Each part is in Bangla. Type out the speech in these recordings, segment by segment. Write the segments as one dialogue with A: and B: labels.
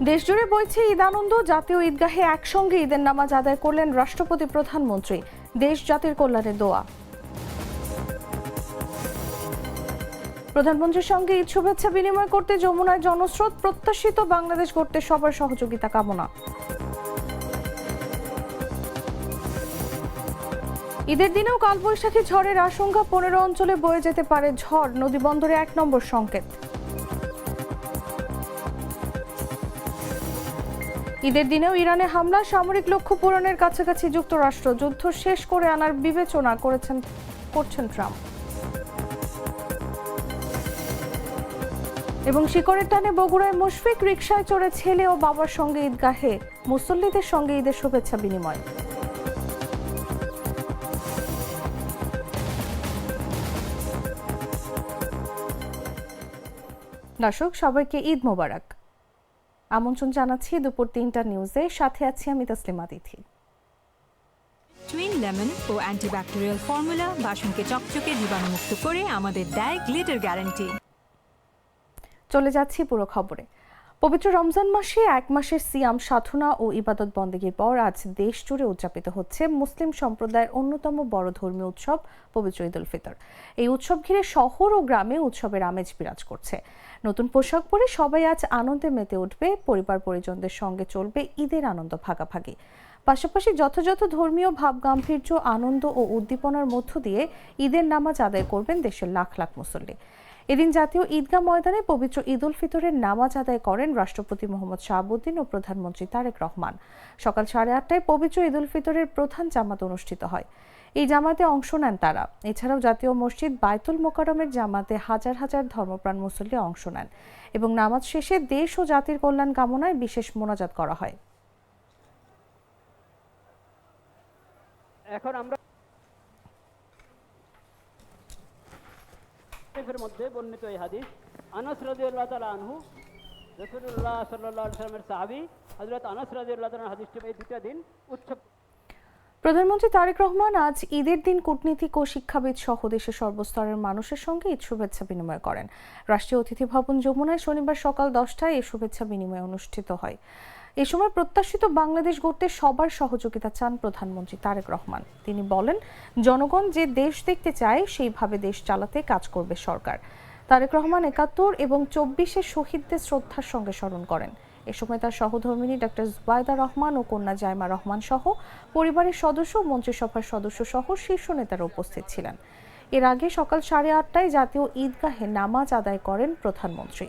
A: দেশজুড়ে বইছে ঈদ আনন্দ। জাতীয় ঈদগাহে একসঙ্গে ঈদের নামাজ আদায় করলেন রাষ্ট্রপতি, প্রধানমন্ত্রী। দেশ জাতির কল্যাণে দোয়া। প্রধানমন্ত্রীর সঙ্গে ঈদ শুভেচ্ছা বিনিময় করতে যমুনায় জনস্রোত। প্রত্যাশিত বাংলাদেশ গড়তে সবার সহযোগিতা কামনা। ঈদের দিনেও কালবৈশাখী ঝড়ের আশঙ্কা। 15 অঞ্চলে বয়ে যেতে পারে ঝড়। নদীবন্দরে 1 নম্বর সংকেত। ঈদের দিনেও ইরানে হামলা, সামরিক লক্ষ্য পূরণের কাছাকাছি যুক্তরাষ্ট্র। যুদ্ধ শেষ করে আনার বিবেচনা করছেন ট্রাম্প। এবং শিকড়ের টানে বগুড়ায় মুশফিক, রিকশায় চড়ে ছেলে ও বাবার সঙ্গে ঈদগাহে। মুসল্লিদের সঙ্গে ঈদের শুভেচ্ছা বিনিময়। দর্শক সবাইকে ঈদ মোবারক। আমন্ত্রণ জানাচ্ছি দুপুর 3টা নিউজে। সাথে আছি আমি তাসলিমা তিথি।
B: টুইন লেমন ও অ্যান্টিব্যাকটেরিয়াল ফর্মুলা বাসনকে চকচকে জীবাণুমুক্ত করে আমাদের দেয় গ্লিটার গ্যারান্টি।
A: চলে যাচ্ছি পুরো খবরে। পবিত্র রমজান মাসে 1 মাসের সিয়াম সাধনা ও ইবাদত বন্দেগীর পর আজ দেশ জুড়ে উদযাপিত হচ্ছে মুসলিম সম্প্রদায়ের অন্যতম বড় ধর্মীয় উৎসব পবিত্র ঈদ উল ফিতর। এই উৎসব ঘিরে শহর ও গ্রামে উৎসবের আমেজ বিরাজ করছে। নতুন পোশাক পরে সবাই আজ আনন্দে মেতে উঠবে। পরিবার পরিজনদের সঙ্গে চলবে ঈদের আনন্দ ভাগাভাগি। পাশাপাশি যথাযথ ধর্মীয় ভাবগাম্ভীর্য, আনন্দ ও উদ্দীপনার মধ্য দিয়ে ঈদের নামাজ আদায় করবেন দেশের লাখ লাখ মুসল্লি। এদিন জাতীয় ঈদগাহ ময়দানে পবিত্র ঈদ উল ফিতরের নামাজ আদায় করেন রাষ্ট্রপতি মোহাম্মদ শাহাবুদ্দিন ও প্রধানমন্ত্রী তারেক রহমান। সকাল 8:30টায় পবিত্র ঈদ উল ফিতরের প্রধান জামাত অনুষ্ঠিত হয়। এই জামাতে অংশ নেন তারা। এছাড়াও জাতীয় মসজিদ বায়তুল মোকাররমের জামাতে হাজার হাজার ধর্মপ্রাণ মুসল্লি অংশ নেন এবং নামাজ শেষে দেশ ও জাতির কল্যাণ কামনায় বিশেষ মোনাজাত করা হয়।
C: এখন আমরা এর মধ্যে বর্ণিত এই হাদিস, আনাস রাদিয়াল্লাহু তাআলা আনহু, রাসূলুল্লাহ সাল্লাল্লাহু আলাইহি ওয়াসাল্লামের সাহাবী হযরত আনাস রাদিয়াল্লাহু তাআলা হাদিসটি এই দুটো দিন উৎসব।
A: প্রধানমন্ত্রী তারেক রহমান আজ ঈদের দিন কূটনীতিক ও শিক্ষাবিদ সহ দেশের সর্বস্তরের মানুষের সঙ্গে ঈদ শুভেচ্ছা বিনিময় করেন। রাষ্ট্রীয় অতিথি ভবন যমুনায় শনিবার সকাল 10টায় এই শুভেচ্ছা বিনিময় অনুষ্ঠিত হয়। এ সময় প্রত্যাশিত বাংলাদেশ গড়তে সবার সহযোগিতা চান প্রধানমন্ত্রী তারেক রহমান। তিনি বলেন, জনগণ যে দেশ দেখতে চায় সেইভাবে দেশ চালাতে কাজ করবে সরকার। তারেক রহমান 71 এবং 24-এর শহীদদের শ্রদ্ধার সঙ্গে স্মরণ করেন। এ সময় তার সহধর্মিণী ডক্টর জুবাইদা রহমান ও কন্যা জাইমা রহমান সহ পরিবারের সদস্য, মন্ত্রিসভার সদস্য সহ শীর্ষ নেতারা উপস্থিত ছিলেন। এর আগে সকাল 8:30টায় জাতীয় ঈদগাহে নামাজ আদায় করেন প্রধানমন্ত্রী।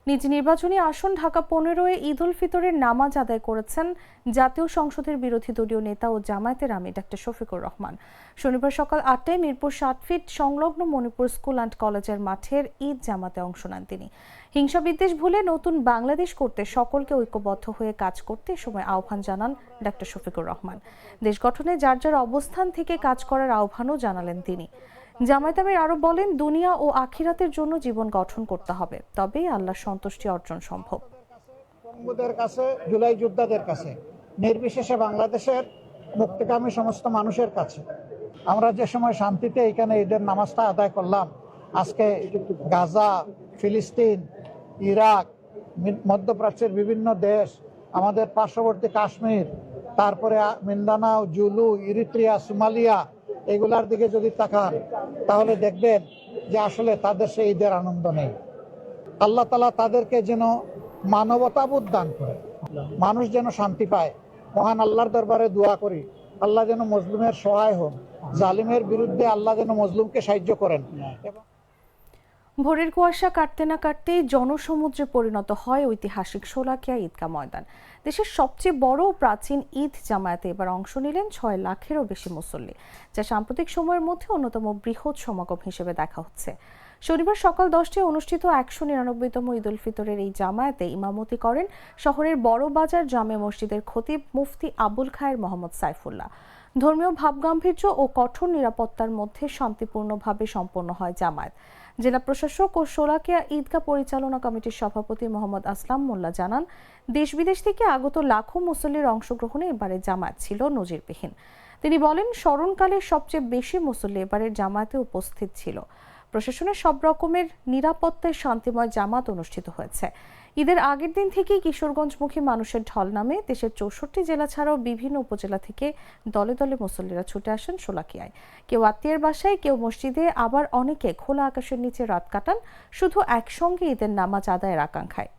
A: নিজ নির্বাচনী আসন ঢাকা 15-এ ঈদ উল ফিতরের নামাজ আদায় করেছেন জাতীয় সংসদের বিরোধী দলীয় নেতা ও জামায়াতের আমির ডক্টর শফিকুর রহমান। শনিবার সকাল 8টায় মিরপুর 7 ফিট সংলগ্ন মণিপুর স্কুল অ্যান্ড কলেজের মাঠের ঈদ জামাতে অংশ নেন তিনি। হিংসা বিদ্বেষ ভুলে নতুন বাংলাদেশ করতে সকলকে ঐক্যবদ্ধ হয়ে কাজ করতে সময় আহ্বান জানান ডক্টর শফিকুর রহমান। দেশ গঠনে যার যার অবস্থান থেকে কাজ করার আহ্বানও জানালেন তিনি। জামায়াত আমির আরো বলেন, দুনিয়া ও আখিরাতের জন্য জীবন গঠন করতে হবে, তবেই আল্লাহর সন্তুষ্টি অর্জন সম্ভব।
D: বঙ্গবন্ধুদের কাছে, জুলাই যোদ্ধাদের কাছে, নির্বিশেষে বাংলাদেশের মুক্তিকামী সমস্ত মানুষের কাছে আমরা যে সময় শান্তিতে এখানে ঈদের নামাজটা আদায় করলাম, আজকে গাজা, ফিলিস্তিন, ইরাক, মধ্যপ্রাচ্যের বিভিন্ন দেশ, আমাদের পার্শ্ববর্তী কাশ্মীর, তারপরে মিন্দানাও, জুলু, ইরিত্রিয়া, সোমালিয়া, এগুলার দিকে যদি তাকান তাহলে দেখবেন যে আসলে তাদের সেই ঈদের আনন্দ নেই। আল্লাহ তাআলা তাদেরকে যেন মানবতাবোধ দান করে, মানুষ যেন শান্তি পায়। মহান আল্লাহর দরবারে দোয়া করি, আল্লাহ যেন মজলুমের সহায় হন, জালিমের বিরুদ্ধে আল্লাহ যেন মজলুমকে সাহায্য করেন।
A: ভোরের কুয়াশা কাটতে না কাটতেই জনসমুদ্রে পরিণত হয় ঐতিহাসিক শোলাকিয়া ঈদগাহ ময়দান। দেশের সবচেয়ে বড় ও প্রাচীন ঈদ জামায়াতে এবার অংশ নিলেন 6 লাখেরও বেশি মুসল্লি, যা সাম্প্রতিক সময়ের মধ্যে অন্যতম বৃহৎ সমাগম হিসেবে দেখা হচ্ছে। শনিবার সকাল 10টায় অনুষ্ঠিত 199তম ঈদ উল ফিতরের এই জামায়াতে ইমামতি করেন শহরের বড় বাজার জামে মসজিদের খতিব মুফতি আবুল খায়ের মোহাম্মদ সাইফুল্লাহ। ধর্মীয় ভাবগাম্ভীর্য ও কঠোর নিরাপত্তার মধ্যে শান্তিপূর্ণভাবে সম্পন্ন হয় জামায়াত। জেলা প্রশাসক ও শোলাকিয়া ঈদগাহ পরিচালনা কমিটির সভাপতি মোহাম্মদ আসলাম মোল্লা জানান, দেশ বিদেশ থেকে আগত লাখো মুসল্লির অংশগ্রহণে এবারে জামায়াত ছিল নজিরবিহীন। তিনি বলেন, স্মরণকালে সবচেয়ে বেশি মুসল্লি এবারের জামায়াতে উপস্থিত ছিল। প্রশাসনের সব রকমের নিরাপত্তায় শান্তিময় জামাত অনুষ্ঠিত হয়েছে। ঈদের আগের দিন থেকেই কিশোরগঞ্জমুখী মানুষের ঢল নামে দেশের 64 জেলা ছাড়াও বিভিন্ন উপজেলা থেকে দলে দলে মুসল্লিরা ছুটে আসেন শোলাকিয়ায়। কেউ আত্মীয়ের বাসায়, কেউ মসজিদে, আবার অনেকে খোলা আকাশের নিচে রাত কাটান শুধু একসঙ্গে ঈদের নামাজ আদায়ের আকাঙ্ক্ষায়।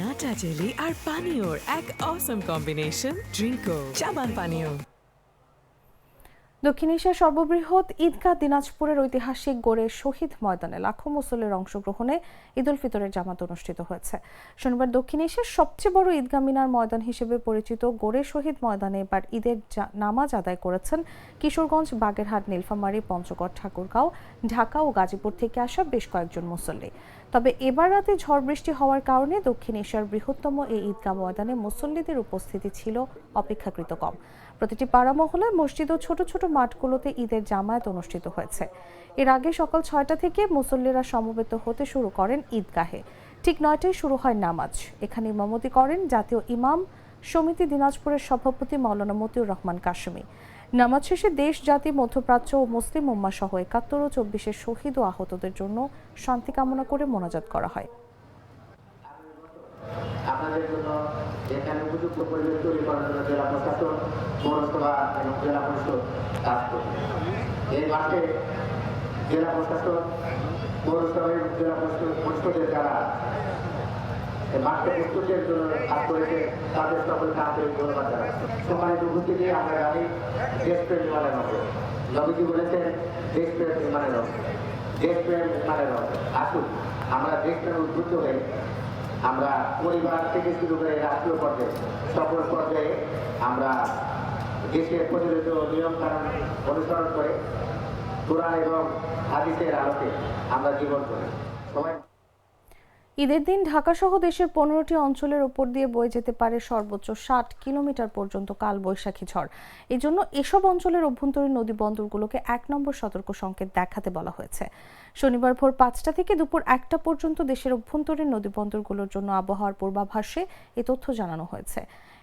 E: নাটা জেলি আর পানীয়র এক অসম কম্বিনেশন, ড্রিঙ্কো চাবান পানীয়।
A: দক্ষিণ এশিয়ার সর্ববৃহৎ ঈদগাহ দিনাজপুরের ঐতিহাসিক গোড়ে শহীদ ময়দানে লাখো মুসল্লির অংশগ্রহণে ঈদ উল ফিতরের জামাত অনুষ্ঠিত হয়েছে। শনিবার দক্ষিণ এশিয়ার সবচেয়ে বড় ঈদগাহ মিনার ময়দান হিসেবে পরিচিত গোড়ে শহীদ ময়দানে এবার ঈদের নামাজ আদায় করেছেন কিশোরগঞ্জ, বাগেরহাট, নীলফামারী, পঞ্চগড়, ঠাকুরগাঁও, ঢাকা ও গাজীপুর থেকে আসা বেশ কয়েকজন মুসল্লি। তবে এবার রাতে ঝড় বৃষ্টি হওয়ার কারণে দক্ষিণ এশিয়ার বৃহত্তম এই ঈদগাহ ময়দানে মুসল্লিদের উপস্থিতি ছিল অপেক্ষাকৃত কম। প্রতিটি পাড়া মহল্লায়, মসজিদ ও ছোট ছোট মাঠগুলোতে ঈদের জামায়াত অনুষ্ঠিত হয়েছে। এর আগে সকাল 6টা থেকে মুসল্লিরা সমবেত হতে শুরু করেন ঈদগাহে। ঠিক 9টায় শুরু হয় নামাজ। এখানে ইমামতি করেন জাতীয় ইমাম সমিতি দিনাজপুরের সভাপতি মাওলানা মতিউর রহমান কাশেমী। নামাজ শেষে দেশ, জাতি, মধ্যপ্রাচ্য ও মুসলিম উম্মাহ সহ 71 ও 24 শহীদ ও আহতদের জন্য শান্তি কামনা করে মোনাজাত করা হয়।
F: আপনাদের জন্য এখানে উপযুক্ত পরিবেশ তৈরি করার জন্য জেলা প্রশাসন, পৌরসভা এবং জেলা পরিষদ কাজ করবে। এই মাঠে জেলা প্রশাসন, পৌরসভা এবং জেলা পরিষদের যারা মাঠে প্রস্তুতির জন্য কাজ করেছে তাদের সকলকে আন্তরিক ধন্যবাদ জানাচ্ছি। সম্মানিত উপস্থিতি, আমরা জানি দেশপ্রেম নির্মাণের হবে। নবীজি বলেছেন দেশপ্রেম নির্মাণের হবে, দেশপ্রেম নির্মাণের হবে। আসুন আমরা দেশপ্রেম উদ্বুদ্ধ হয়ে আমরা পরিবার থেকে শুরু করে রাষ্ট্রীয় পর্যায়ে সকল পর্যায়ে আমরা দেশের প্রচলিত নিয়ম কানুন অনুসরণ করে কোরআন এবং হাদিসের আলোকে আমরা জীবন করি। সবাই
A: ঈদের দিন ঢাকা সহ দেশের 15টি অঞ্চলের উপর দিয়ে বয়ে যেতে পারে সর্বোচ্চ 60 কিলোমিটার পর্যন্ত কালবৈশাখী ঝড়। এজন্য এসব অঞ্চলের অভ্যন্তরীণ নদী বন্দরগুলোকে 1 নম্বর সতর্ক সংকেত দেখাতে বলা হয়েছে। শনিবার ভোর 5টা থেকে দুপুর 1টা পর্যন্ত দেশের অভ্যন্তরীণ নদী বন্দরগুলোর জন্য আবহাওয়ার পূর্বাভাসে এ তথ্য জানানো হয়েছে।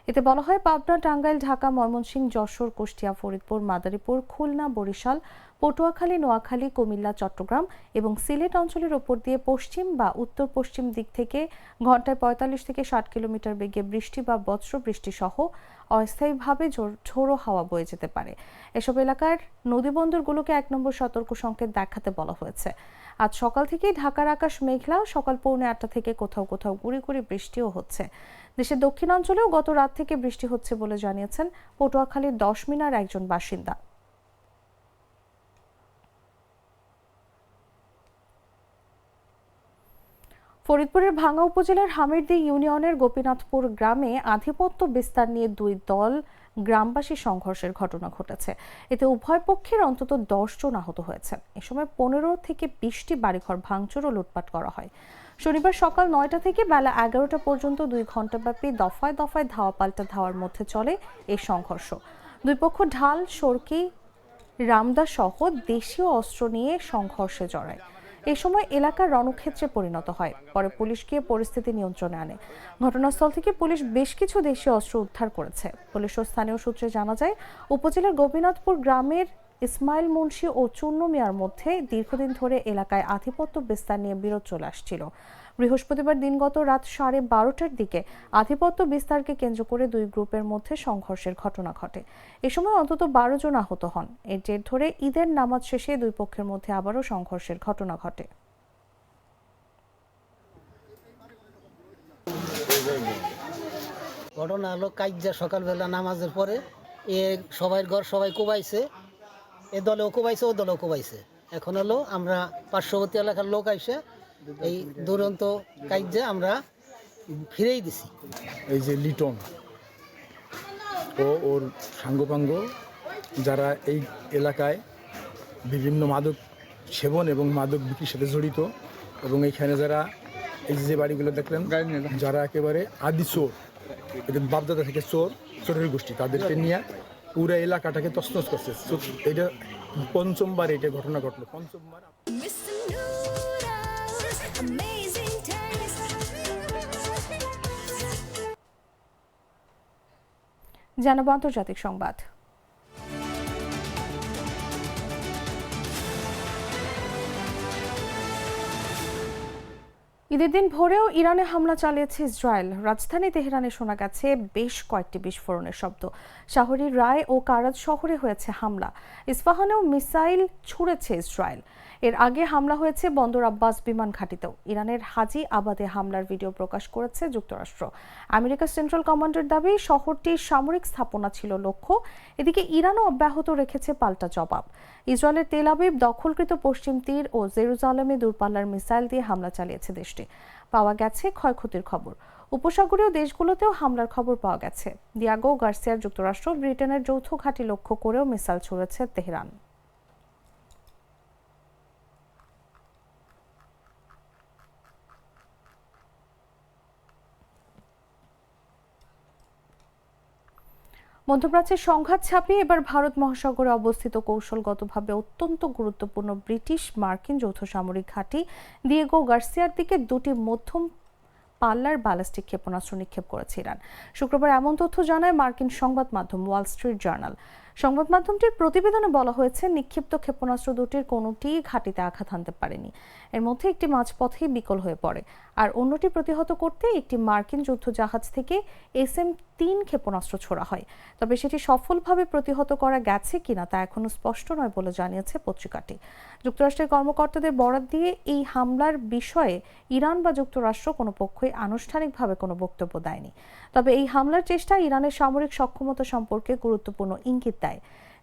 A: এতে বলা হয়, পাবনা, টাঙ্গাইল, ঢাকা, ময়মনসিংহ, যশোর, কুষ্টিয়া, ফরিদপুর, মাদারীপুর, খুলনা, বরিশাল, পটুয়াখালী, নোয়াখালী, কুমিল্লা, চট্টগ্রাম এবং সিলেট অঞ্চলের উপর দিয়ে পশ্চিম বা উত্তর পশ্চিম দিক থেকে ঘন্টায় 45 থেকে 60 কিলোমিটার বেগে বৃষ্টি বা বজ্র বৃষ্টি সহ অস্থায়ীভাবে ঝোড়ো হাওয়া বয়ে যেতে পারে। এসব এলাকার নদীবন্দরগুলোকে 1 নম্বর সতর্ক সংকেত দেখাতে বলা হয়েছে। আজ সকাল থেকেই ঢাকার আকাশ মেঘলা, সকাল 7:45 থেকে কোথাও কোথাও গুঁড়ি গুঁড়ি বৃষ্টিও হচ্ছে। দেশের দক্ষিণাঞ্চলেও গত রাত থেকে বৃষ্টি হচ্ছে বলে জানিয়েছেন পটুয়াখালীর 10 মিনার একজন বাসিন্দা। ফরিদপুরের ভাঙ্গা উপজেলার হামিরদি ইউনিয়নের গোপীনাথপুর গ্রামে আধিপত্য বিস্তার নিয়ে দুই দল গ্রামবাসী সংঘর্ষের ঘটনা ঘটেছে। এতে উভয় পক্ষের অন্তত 10 জন আহত হয়েছেন। এ সময় 15 থেকে 20টি বাড়িঘর ভাঙচুর ও লুটপাট করা হয়। শনিবার সকাল 9টা থেকে বেলা 11টা পর্যন্ত 2 ঘণ্টাব্যাপী দফায় দফায় ধাওয়া পাল্টা ধাওয়ার মধ্যে চলে এই সংঘর্ষ। দুই পক্ষ ঢাল, সরকি, রামদা সহ দেশীয় অস্ত্র নিয়ে সংঘর্ষে জড়ায়। এই সময় এলাকা রণক্ষেত্রে পরিণত হয়। পরে পুলিশ গিয়ে পরিস্থিতি নিয়ন্ত্রণে আনে। ঘটনাস্থল থেকে পুলিশ বেশ কিছু দেশীয় অস্ত্র উদ্ধার করেছে। পুলিশ ও স্থানীয় সূত্রে জানা যায়, উপজেলার গোপীনাথপুর গ্রামের ইসমাইল মুন্সি ও চুন্নু মিয়ার মধ্যে দীর্ঘদিন ধরে এলাকায় আধিপত্য বিস্তার নিয়ে বিরোধ চলে আসছিল। বৃহস্পতিবার দিনগত রাত 12:30টার দিকে আধিপত্য বিস্তারকে কেন্দ্র করে দুই গ্রুপের মধ্যে সংঘর্ষের ঘটনা ঘটে। এ সময় অন্তত 12 জন আহত হন। এর জের ধরে ঈদের নামাজ শেষে দুই পক্ষের মধ্যে আবারও সংঘর্ষের ঘটনা ঘটে।
G: ঘটনা হলো কাইজা সকালবেলা নামাজের পরে সবাই ঘর সবাই কোবাইছে, এ দলেও কোবাইছে, ও দলেও কোবাইছে। এখন হলো আমরা পার্শ্ববর্তী এলাকার লোক আইসে এই দুরন্ত কাইজা আমরা ফিরেই দিছি।
H: এই যে লিটন ও ওর সাঙ্গপাঙ্গ যারা এই এলাকায় বিভিন্ন মাদক সেবন এবং মাদক বিক্রির সাথে জড়িত, এবং এইখানে যারা এই যে বাড়িগুলো দেখলেন যারা একেবারে আদি চোর, এদের বাপদাদা থেকে চোরের গোষ্ঠী, তাদেরকে নিয়ে পুরো এলাকাটাকে তছনছ করছে। এটা পঞ্চমবার এটা ঘটনা ঘটলো। পঞ্চমবার
A: জানাবো আন্তর্জাতিক সংবাদ। ঈদের দিন ভোরেও ইরানে হামলা চালিয়েছে ইসরায়েল। রাজধানী তেহরানে শোনা গেছে বেশ কয়েকটি বিস্ফোরণের শব্দ। শাহরির রায় ও কারাজ শহরে হয়েছে হামলা। ইস্পাহানেও মিসাইল ছুড়েছে ইসরায়েল। এর আগে হামলা হয়েছে বন্দর আব্বাস বিমান ঘাঁটিতেও। ইরানের হাজি আবাদে হামলার ভিডিও প্রকাশ করেছে যুক্তরাষ্ট্র। আমেরিকার সেন্ট্রাল কমান্ডের দাবি শহরটির সামরিক স্থাপনা ছিল লক্ষ্য। এদিকে ইরানও অব্যাহত রেখেছে পাল্টা জবাব। ইসরায়েলের তেল আবিব দখলকৃত পশ্চিম তীর ও জেরুজালেমে দূরপাল্লার মিসাইল দিয়ে হামলা চালিয়েছে দেশটি। পাওয়া গেছে ক্ষয়ক্ষতির খবর। উপসাগরীয় দেশগুলোতেও হামলার খবর পাওয়া গেছে। দিয়াগো গার্সিয়ার যুক্তরাষ্ট্র ব্রিটেনের যৌথ ঘাঁটি লক্ষ্য করেও মিসাইল ছুড়েছে তেহরান। মধ্যপ্রাচ্যের সংঘাত ছাপিয়ে এবার ভারত মহাসাগরে অবস্থিত কৌশলগতভাবে অত্যন্ত গুরুত্বপূর্ণ ব্রিটিশ মার্কিন যৌথ সামরিক ঘাঁটি দিয়েগো গার্সিয়ার দিকে দুটি মধ্যম পাল্লার ব্যালিস্টিক ক্ষেপণাস্ত্র নিক্ষেপ করেছে ইরান। শুক্রবার এমন তথ্য জানায় মার্কিন সংবাদ মাধ্যম ওয়াল স্ট্রিট জার্নাল। সংবাদ মাধ্যমটির প্রতিবেদনে বলা হয়েছে, নিক্ষিপ্ত ক্ষেপণাস্ত্র দুটির কোনোটিই ঘাঁটিতে আঘাত হানতে পারেনি। এর মধ্যে একটি মাঝপথেই বিকল হয়ে পড়ে, আর অন্যটি প্রতিহত করতে একটি মার্কিন যুদ্ধ জাহাজ থেকে SM-3 ক্ষেপণাস্ত্র ছোড়া হয়। তবে সেটি সফলভাবে প্রতিহত করা গেছে কিনা তা এখনো স্পষ্ট নয় বলে জানিয়েছে পত্রিকাটি। যুক্তরাষ্ট্রের কর্মকর্তাদের বরাত দিয়ে এই হামলার বিষয়ে ইরান বা যুক্তরাষ্ট্র কোনো পক্ষই আনুষ্ঠানিকভাবে কোনো বক্তব্য দেয়নি। তবে এই হামলার চেষ্টা ইরানের সামরিক সক্ষমতা সম্পর্কে গুরুত্বপূর্ণ ইঙ্গিত দেয়।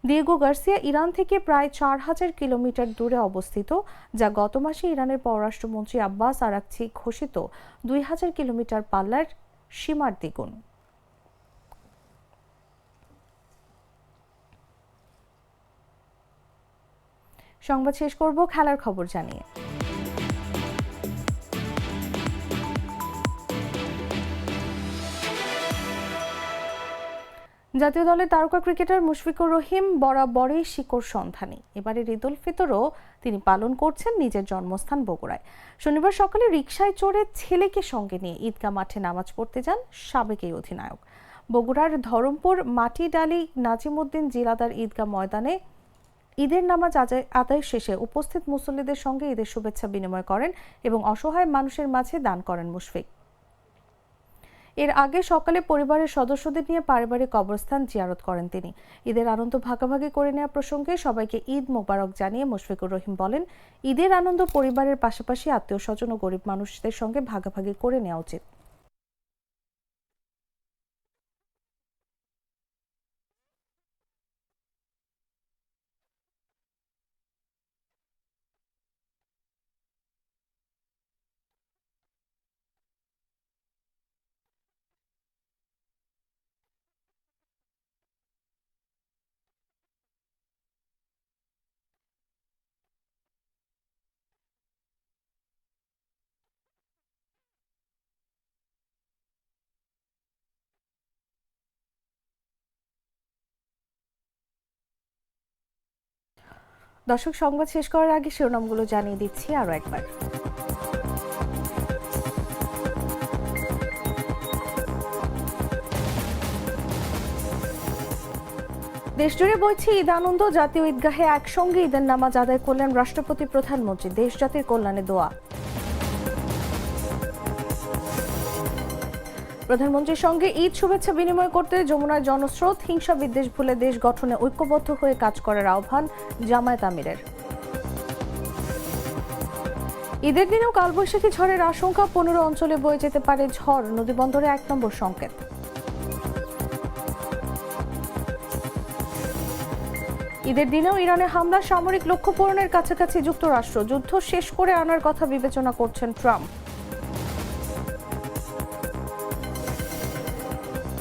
A: দিয়েগো গার্সিয়া ইরান থেকে প্রায় 4000 কিলোমিটার দূরে অবস্থিত, যা গত মাসে ইরানের পররাষ্ট্রমন্ত্রী আব্বাস আরাকচি ঘোষিত 2000 কিলোমিটার পাল্লার সীমার দ্বিগুণ। সংবাদ শেষ করব খেলার খবর জানিয়ে। জাতীয় দলের তারকা ক্রিকেটার মুশফিকুর রহিম বরাবরই শিকড় সন্ধানী। এবারের ঈদ উল ফিতরও তিনি পালন করছেন নিজের জন্মস্থান বগুড়ায়। শনিবার সকালে রিকশায় চড়ে ছেলেকে সঙ্গে নিয়ে ঈদগাহ মাঠে নামাজ পড়তে যান সাবেক এই অধিনায়ক। বগুড়ার ধরমপুর মাটিডালি নাজিমউদ্দিন জিলাদার ঈদগাহ ময়দানে ঈদের নামাজ আদায় শেষে উপস্থিত মুসল্লিদের সঙ্গে ঈদের শুভেচ্ছা বিনিময় করেন এবং অসহায় মানুষের মাঝে দান করেন মুশফিক। এর আগে সকালে পরিবারের সদস্যদের নিয়ে পারিবারিক কবরস্থান জিয়ারত করেন তিনি। ঈদের আনন্দ ভাগাভাগি করে নেওয়া প্রসঙ্গে সবাইকে ঈদ মোবারক জানিয়ে মুশফিকুর রহিম বলেন, ঈদের আনন্দ পরিবারের পাশাপাশি আত্মীয় স্বজন ও গরিব মানুষদের সঙ্গে ভাগাভাগি করে নেওয়া উচিত। দর্শক, সংবাদ শেষ করার আগে শিরোনামগুলো জানিয়ে দিচ্ছি আরো একবার। দেশজুড়ে বইছে ঈদ আনন্দ। জাতীয় ঈদগাহে একসঙ্গে ঈদের নামাজ আদায় করলেন রাষ্ট্রপতি, প্রধানমন্ত্রী। দেশ জাতির কল্যাণে দোয়া। প্রধানমন্ত্রীর সঙ্গে ঈদ শুভেচ্ছা বিনিময় করতে যমুনায় জনস্রোত। হিংসা বিদ্বেষ ভুলে দেশ গঠনে ঐক্যবদ্ধ হয়ে কাজ করার আহ্বান জামায়াত আমিরের। ঈদের দিনেও কালবৈশাখী ঝড়ের আশঙ্কা। 15 অঞ্চলে বয়ে যেতে পারে ঝড়। নদীবন্দরে 1 নম্বর সংকেত। ঈদের দিনেও ইরানে হামলা, সামরিক লক্ষ্য পূরণের কাছাকাছি যুক্তরাষ্ট্র। যুদ্ধ শেষ করে আনার কথা বিবেচনা করছেন ট্রাম্প।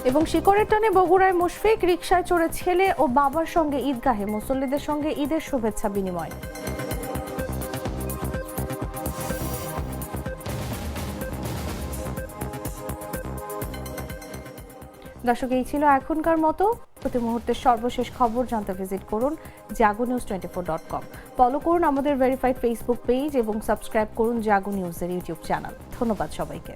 A: এবং শিকড়ের টানে বগুড়ায় মুশফিক, রিকশায় চড়ে ছেলে ও বাবার সঙ্গে ঈদগাহে মুসল্লিদের সঙ্গে ঈদের শুভেচ্ছা বিনিময়। দর্শক, এই ছিল এখনকার মতো। প্রতি মুহূর্তের সর্বশেষ খবর জানতে ভিজিট করুন jagonews24.com। ফলো করুন আমাদের ভেরিফাইড ফেসবুক পেজ এবং সাবস্ক্রাইব করুন জাগো নিউজের ইউটিউব চ্যানেল। ধন্যবাদ সবাইকে।